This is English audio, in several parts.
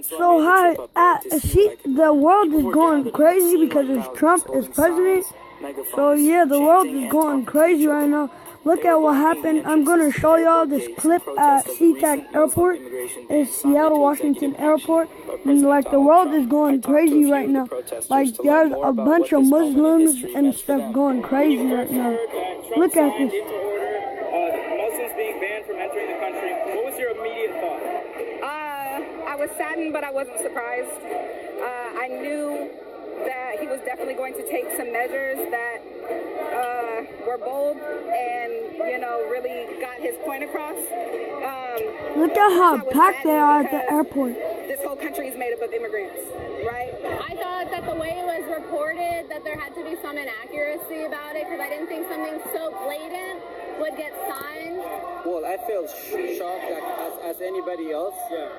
So hi, see, the world is going crazy because Trump is president. So yeah, the world is going crazy right now. Look at what happened. I'm going to show y'all this clip at SeaTac Airport. It's Seattle, Washington Airport. And like the world is going crazy right now. Like there's a bunch of Muslims and stuff going crazy right now. Look at this. Muslims being banned from entering the country. What was your immediate thought? I was saddened, but I wasn't surprised. I knew that he was definitely going to take some measures that were bold and, really got his point across. Look at how packed they are at the airport. This whole country is made up of immigrants, right? I thought that the way it was reported, that there had to be some inaccuracy about it, because I didn't think something so blatant would get signed. Well, I felt shocked like, as anybody else. Yeah.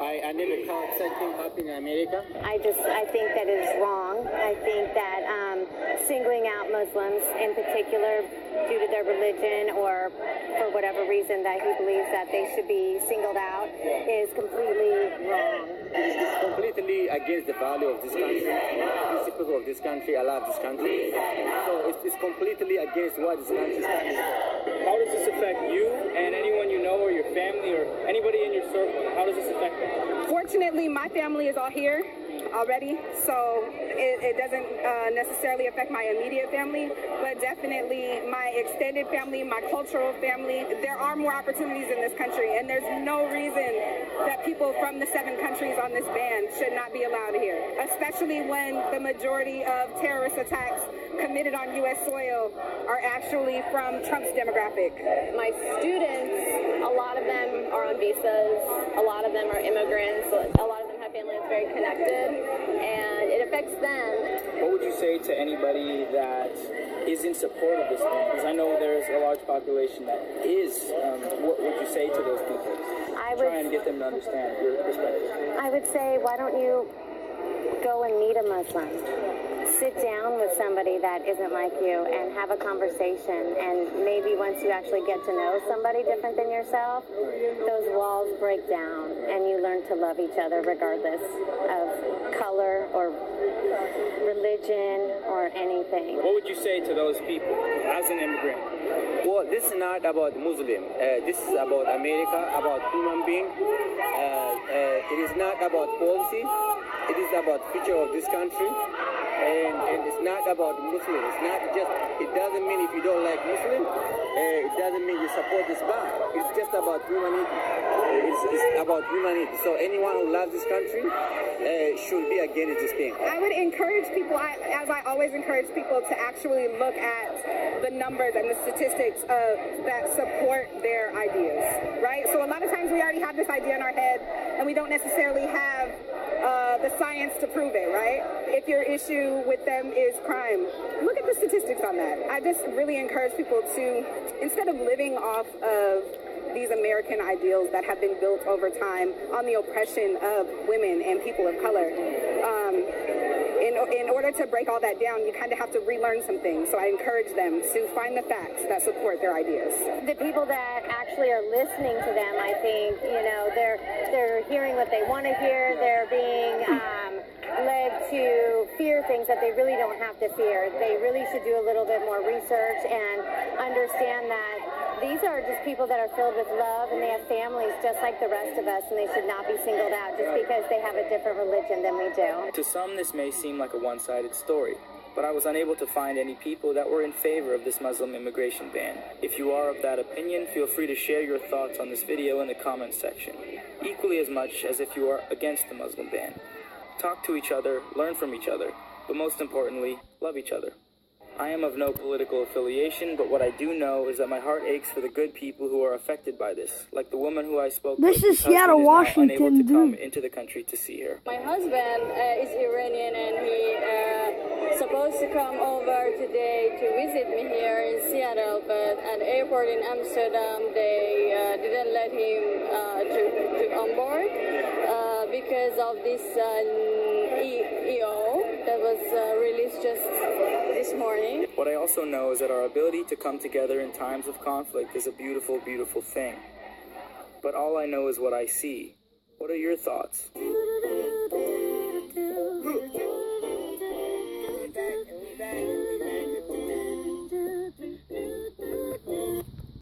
I never thought such thing happened in America. I think that is wrong. I think that singling out Muslims in particular due to their religion or for whatever reason that he believes that they should be singled out is completely wrong. It's completely against the value of this country, principles of this country. I love this country. So it's completely against what this country stands for. How does this affect you and anyone you know or your family or anybody in your circle? How does this affect them? Fortunately, my family is all here already, so it doesn't necessarily affect my immediate family, but definitely my extended family, my cultural family. There are more opportunities in this country, and there's no reason that people from the 7 countries on this ban should not be allowed here, especially when the majority of terrorist attacks committed on U.S. soil are actually from Trump's demographic. My students, a lot of them are on visas, a lot of them are immigrants, a lot of them have family that's very connected, and it affects them. What would you say to anybody that is in support of this thing? Because I know there's a large population that is. What would you say to those people? Try and get them to understand your perspective. I would say, why don't you go and meet a Muslim? Sit down with somebody that isn't like you and have a conversation, and maybe once you actually get to know somebody different than yourself, those walls break down and you learn to love each other regardless of color or religion or anything. What would you say to those people as an immigrant? Well, this is not about Muslim. This is about America, about human being. It is not about policy. It is about future of this country. And it's not about Muslim. It's not just, it doesn't mean if you don't like Muslim, it doesn't mean you support this ban. It's just about humanity. It's about humanity. So anyone who loves this country should be against this thing. I would encourage people, as I always encourage people, to actually look at the numbers and the statistics that support their ideas, right? So a lot of times we already have this idea in our head and we don't necessarily have the science to prove it, right? If your issue with them is crime, look at the statistics on that. I just really encourage people to, instead of living off of these American ideals that have been built over time on the oppression of women and people of color, in order to break all that down, you kind of have to relearn some things. So I encourage them to find the facts that support their ideas. The people that actually are listening to them, I think, they're hearing what they want to hear. They're being led to fear things that they really don't have to fear. They really should do a little bit more research and understand that these are just people that are filled with love, and they have families just like the rest of us, and they should not be singled out just because they have a different religion than we do. To some, this may seem like a one-sided story, but I was unable to find any people that were in favor of this Muslim immigration ban. If you are of that opinion, feel free to share your thoughts on this video in the comments section, equally as much as if you are against the Muslim ban. Talk to each other, learn from each other, but most importantly, love each other. I am of no political affiliation, but what I do know is that my heart aches for the good people who are affected by this, like the woman who I spoke with. This is Seattle, Washington, unable to come into the country to see her. My husband is Iranian, and he supposed to come over today to visit me here in Seattle, but at the airport in Amsterdam, they didn't let him to on board because of this EO that was released just this morning. What I also know is that our ability to come together in times of conflict is a beautiful, beautiful thing. but all I know is what I see. What are your thoughts?